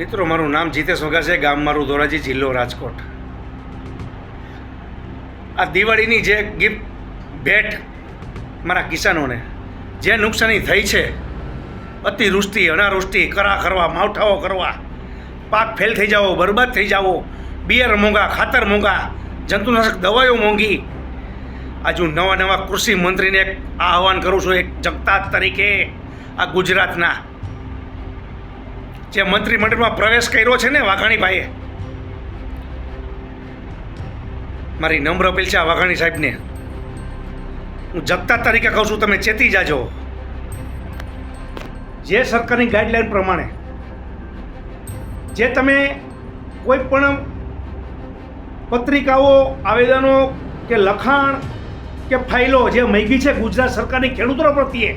મિત્રો, મારું નામ જીતેશ વઘાર છે. ગામ મારું ધોરાજી, જિલ્લો રાજકોટ. આ દિવાળીની જે ગિફ્ટ ભેટ મારા કિસાનોને જે નુકસાની થઈ છે, અતિવૃષ્ટિ, અનાવૃષ્ટિ, કરા કરવા, માવઠાઓ કરવા, પાક ફેલ થઈ જાવો, બરબાદ થઈ જાવો, બિયર મોંઘા, ખાતર મોંઘા, જંતુનાશક દવાઓ મોંઘી. આજે હું નવા કૃષિ મંત્રીને એક આહવાન કરું છું, એક જગતાત તરીકે આ ગુજરાતના જે મંત્રીમંડળમાં પ્રવેશ કર્યો છે ને વાઘાણીભાઈએ, મારી નમ્ર અપીલ છે આ વાઘાણી સાહેબને. હું જગતાત તરીકે કહું છું, તમે ચેતી જાજો. જે સરકારની ગાઈડલાઈન પ્રમાણે જે તમે કોઈ પણ પત્રિકાઓ, આવેદનો કે લખાણ કે ફાઇલો જે મૈગી છે ગુજરાત સરકારની ખેડૂતો પ્રત્યે,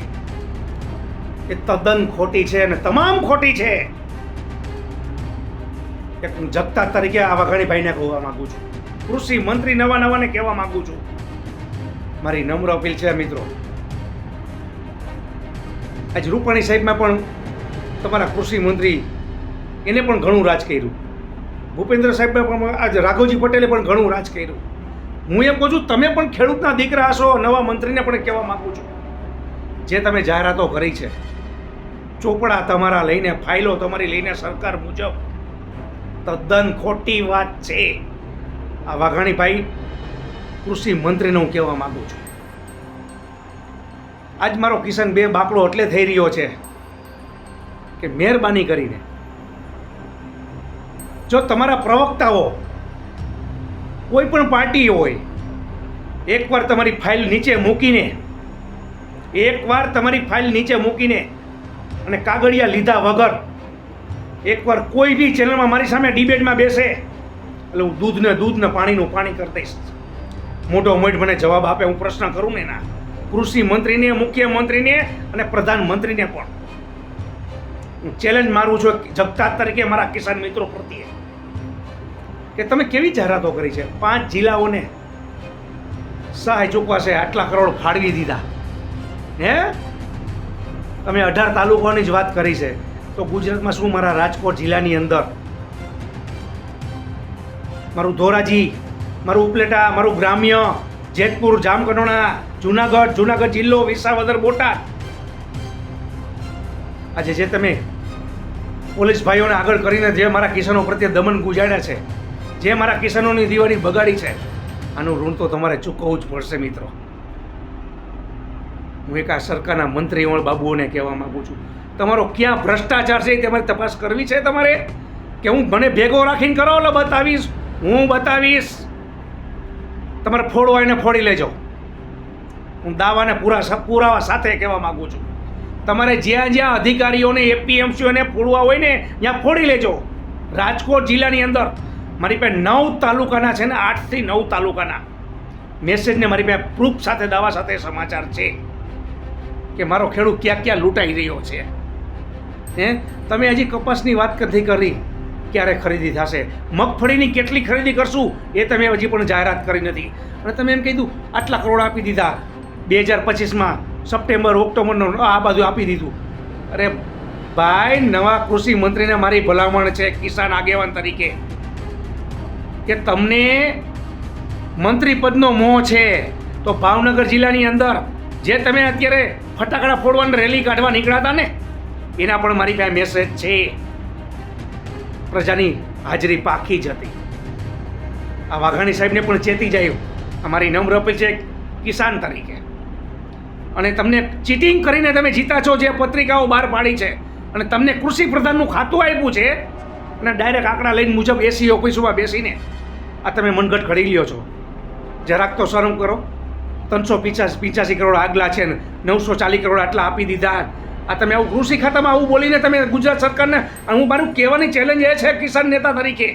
એ તદ્દન ખોટી છે અને તમામ ખોટી છે. એક હું જગતાત તરીકે આ વાઘાણીભાઈને કહેવા માગું છું, કૃષિ મંત્રી નવાને કહેવા માગું છું. મારી નમ્ર અપીલ છે મિત્રો, આજ રૂપાણી સાહેબમાં પણ તમારા કૃષિ મંત્રી એને પણ ઘણું રાજ કર્યું, ભૂપેન્દ્ર સાહેબે પણ, આજ રાઘવજી પટેલે પણ ઘણું રાજ કર્યું. હું એમ કહું છું, તમે પણ ખેડૂતના દીકરા હશો. નવા મંત્રીને પણ કહેવા માગું છું, જે તમે જાહેરાતો કરી છે, ચોપડા તમારા લઈને, ફાઇલો તમારી લઈને સરકાર મુજબ, તદ્દન ખોટી વાત છે. આ વાઘાણીભાઈ કૃષિ મંત્રીને હું કહેવા માગું છું. આજ મારો કિસાન બે બાકડો એટલે થઈ રહ્યો છે કે મહેરબાની કરીને જો તમારા પ્રવક્તાઓ કોઈ પણ પાર્ટી હોય, એકવાર તમારી ફાઇલ નીચે મૂકીને અને કાગળિયા લીધા વગર એકવાર કોઈ બી ચેનલમાં મારી સામે ડિબેટમાં બેસે એટલે હું દૂધને પાણીનું પાણી કરી દઈશ. મોટો મોટ મને જવાબ આપે, હું પ્રશ્ન કરું ને ના, કૃષિ મંત્રીને, મુખ્યમંત્રીને અને પ્રધાનમંત્રીને પણ હું ચેલેન્જ મારું છું જગતાત તરીકે મારા કિસાન મિત્રો પ્રત્યે, કે તમે કેવી જાહેરાતો કરી છે. 5 જિલ્લાઓને સહાય ચૂકવાશે, આટલા કરોડ ફાળવી દીધા. હે, તમે 18 તાલુકાઓની જ વાત કરી છે, તો ગુજરાતમાં શું મારા રાજકોટ જિલ્લાની અંદર, મારું ધોરાજી, મારું ઉપલેટા, મારું ગ્રામ્ય, જેતપુર, જામકંડોરણા, જુનાગઢ જિલ્લો, વિસાવદર, બોટાદ, આજે જે તમે પોલીસ ભાઈઓને આગળ કરીને જે મારા કિસાનો પ્રત્યે દમન ગુજાર્યા છે, જે મારા કિસાનોની દિવાળી બગાડી છે, આનું ઋણ તો તમારે ચૂકવવું જ પડશે મિત્રો. હું એક આ સરકારના મંત્રી બાબુઓને કહેવા માગું છું, તમારો ક્યાં ભ્રષ્ટાચાર છે એ તમારે તપાસ કરવી છે તમારે, કે હું મને ભેગો રાખીને કરો એટલે બતાવીશ, હું બતાવીશ. તમારે ફોડવા એને ફોડી લેજો. હું દાવાને પુરાવા સાથે કહેવા માગું છું, તમારે જ્યાં અધિકારીઓને, એપીએમસીઓને ફોડવા હોય ને ત્યાં ફોડી લેજો. રાજકોટ જિલ્લાની અંદર મારી પાસે 9 તાલુકાના છે ને, 8 થી 9 તાલુકાના મેસેજને મારી પાસે પ્રૂફ સાથે, દાવા સાથે સમાચાર છે કે મારો ખેડૂત ક્યાં લૂંટાઈ રહ્યો છે. તમે હજી કપાસની વાત નથી કરી, ક્યારે ખરીદી થશે, મગફળીની કેટલી ખરીદી કરશું એ તમે હજી પણ જાહેરાત કરી નથી. અને તમે એમ કીધું આટલા કરોડ આપી દીધા 2025માં સપ્ટેમ્બર ઓક્ટોબરનો, આ બાજુ આપી દીધું. અરે ભાઈ, નવા કૃષિ મંત્રીને મારી ભલામણ છે કિસાન આગેવાન તરીકે, કે તમને મંત્રી પદનો મોહ છે તો ભાવનગર જિલ્લાની અંદર જે તમે અત્યારે ફટાકડા ફોડવાની રેલી કાઢવા નીકળ્યા હતા ને, એના પણ મારી પાસે મેસેજ છે. પ્રજાની હાજરી પાકી જ હતી. આ વાઘાણી સાહેબને પણ ચેતી જાય, અમારી નમ્ર અપીલ છે કિસાન તરીકે. અને તમને ચીટિંગ કરીને તમે જીતા છો, જે પત્રિકાઓ બહાર પાડી છે, અને તમને કૃષિ પ્રધાનનું ખાતું આપ્યું છે, અને ડાયરેક્ટ આંકડા લઈને મુજબ એસી ઓફિસોમાં બેસીને આ તમે મનગઢ ઘડી લ્યો છો. જરાક તો શરમ કરો. 385 કરોડ આગલા છે ને 940 કરોડ આટલા આપી દીધા. આ તમે આવું કૃષિ ખાતામાં આવું બોલીને તમે ગુજરાત સરકારને, હું મારું કહેવાની ચેલેન્જ એ છે કિસાન નેતા તરીકે,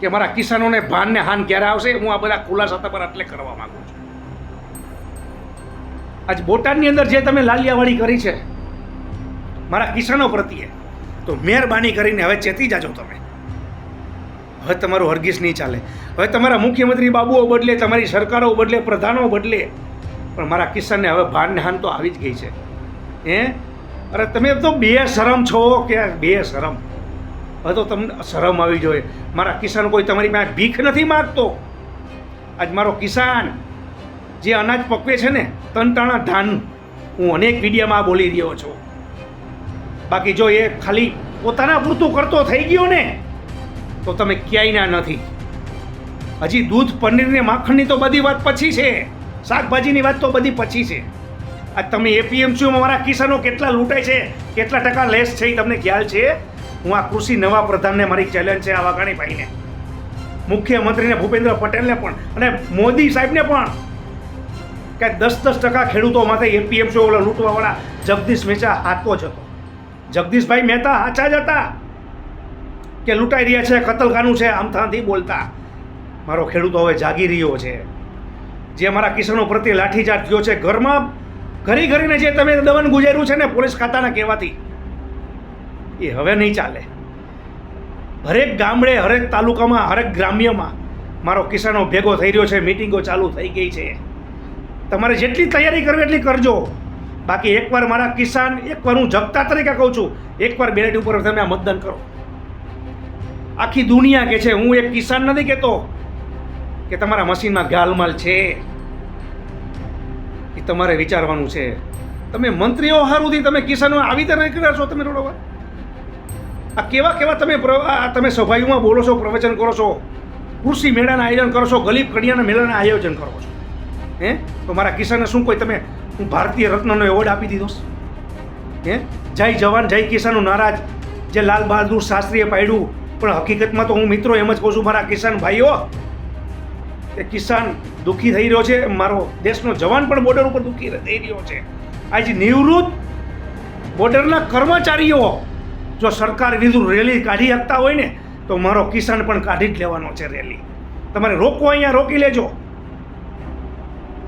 કે મારા કિસાનોને ભાનને હાન ક્યારે આવશે. હું આ બધા ખુલાસા તમારા એટલે કરવા માંગુ છું. આજ બોટાદની અંદર જે તમે લાલિયાવાડી કરી છે મારા કિસાનો પ્રત્યે, તો મહેરબાની કરીને હવે ચેતી જાજો તમે. હવે તમારું હરગીઝ નહીં ચાલે. હવે તમારા મુખ્યમંત્રી બાબુઓ બદલે, તમારી સરકારો બદલે, પ્રધાનો બદલે, પણ મારા કિસાનને હવે ભાનને હાન તો આવી જ ગઈ છે. અરે તમે તો બેશરમ છો, કે બેશરમ. હવે તો તમને શરમ આવી જોઈએ. મારા કિસાન કોઈ તમારી પાસે ભીખ નથી માગતો. આજ મારો કિસાન જે અનાજ પકવે છે ને તનટાણા ધાન, હું અનેક વિડીયોમાં બોલી રહ્યો છું. બાકી જો એ ખાલી પોતાના પૂરતું કરતો થઈ ગયો ને તો તમે ક્યાંયના નથી. હજી દૂધ પનીર ને માખણની તો બધી વાત પછી છે, શાકભાજીની વાત તો બધી પછી છે. આ તમે એપીએમસીમાં મારા કિસાનો કેટલા લૂંટાય છે, કેટલા ટકા લેસ છે એ તમને ખ્યાલ છે? હું આ કૃષિ નવા પ્રધાનને મારી ચેલેન્જ છે, આ વાઘાણીભાઈને, મુખ્યમંત્રીને ભૂપેન્દ્ર પટેલને પણ અને મોદી સાહેબને પણ, કે 10% ખેડૂતો માટે એપીએમસી ઓલા લૂંટવાવાળા જગદીશ મહેતા હાથો જ હતો. જગદીશભાઈ મહેતા સાચા જ હતા કે લૂંટાઈ રહ્યા છે, કતલખાનું છે, આમથાથી બોલતા. મારો ખેડૂતો હવે જાગી રહ્યો છે. જે મારા કિસાનો પ્રત્યે લાઠીચાર્જ થયો છે, ઘરમાં ઘરી ઘરીને જે તમે દમન ગુજાર્યું છે ને પોલીસ ખાતાના કહેવાથી, એ હવે નહીં ચાલે. હરેક ગામડે, હરેક તાલુકામાં, હરેક ગ્રામ્યમાં મારો કિસાનો ભેગો થઈ રહ્યો છે, મિટિંગો ચાલુ થઈ ગઈ છે. તમારે જેટલી તૈયારી કરવી એટલી કરજો. બાકી એકવાર મારા કિસાન, એકવાર હું જગતા તરીકે કહું છું, એકવાર બેલેટ ઉપર તમે આ મતદાન કરો. આખી દુનિયા કે છે, હું એક કિસાન નથી કહેતો કે તમારા મશીનમાં ગાલમાલ છે. એ તમારે વિચારવાનું છે. તમે મંત્રીઓ હારુંથી તમે કિસાનો આવી રીતે નહીં કર્યા છો. તમે રોડો આ કેવા કેવા તમે સભાઓમાં બોલો છો, પ્રવચન કરો છો, કૃષિ મેળાના આયોજન કરો છો, ગરીબ કડિયાના મેળાના આયોજન કરો છો. તો મારા કિસાનને શું કોઈ તમે હું ભારતીય રત્નનો એવોર્ડ આપી દીધો? જય જવાન જય કિસાનનો નારાજ જે લાલ બહાદુર શાસ્ત્રીએ પાડ્યું, પણ હકીકતમાં તો હું મિત્રો એમ જ કહું છું, મારા કિસાન ભાઈઓ, એ કિસાન દુઃખી થઈ રહ્યો છે. મારો દેશનો જવાન પણ બોર્ડર ઉપર દુઃખી થઈ રહ્યો છે. આજ નિવૃત્ત બોર્ડરના કર્મચારીઓ જો સરકાર વિરુદ્ધ રેલી કાઢી શકતા હોય ને તો મારો કિસાન પણ કાઢી જ લેવાનો છે રેલી. તમારે રોકવો અહીંયા રોકી લેજો.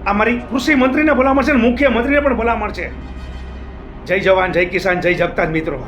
આ મારી કૃષિ મંત્રીને ભલામણ છે ને મુખ્યમંત્રીને પણ ભલામણ છે. જય જવાન જય કિસાન જય જગતાજ મિત્રો.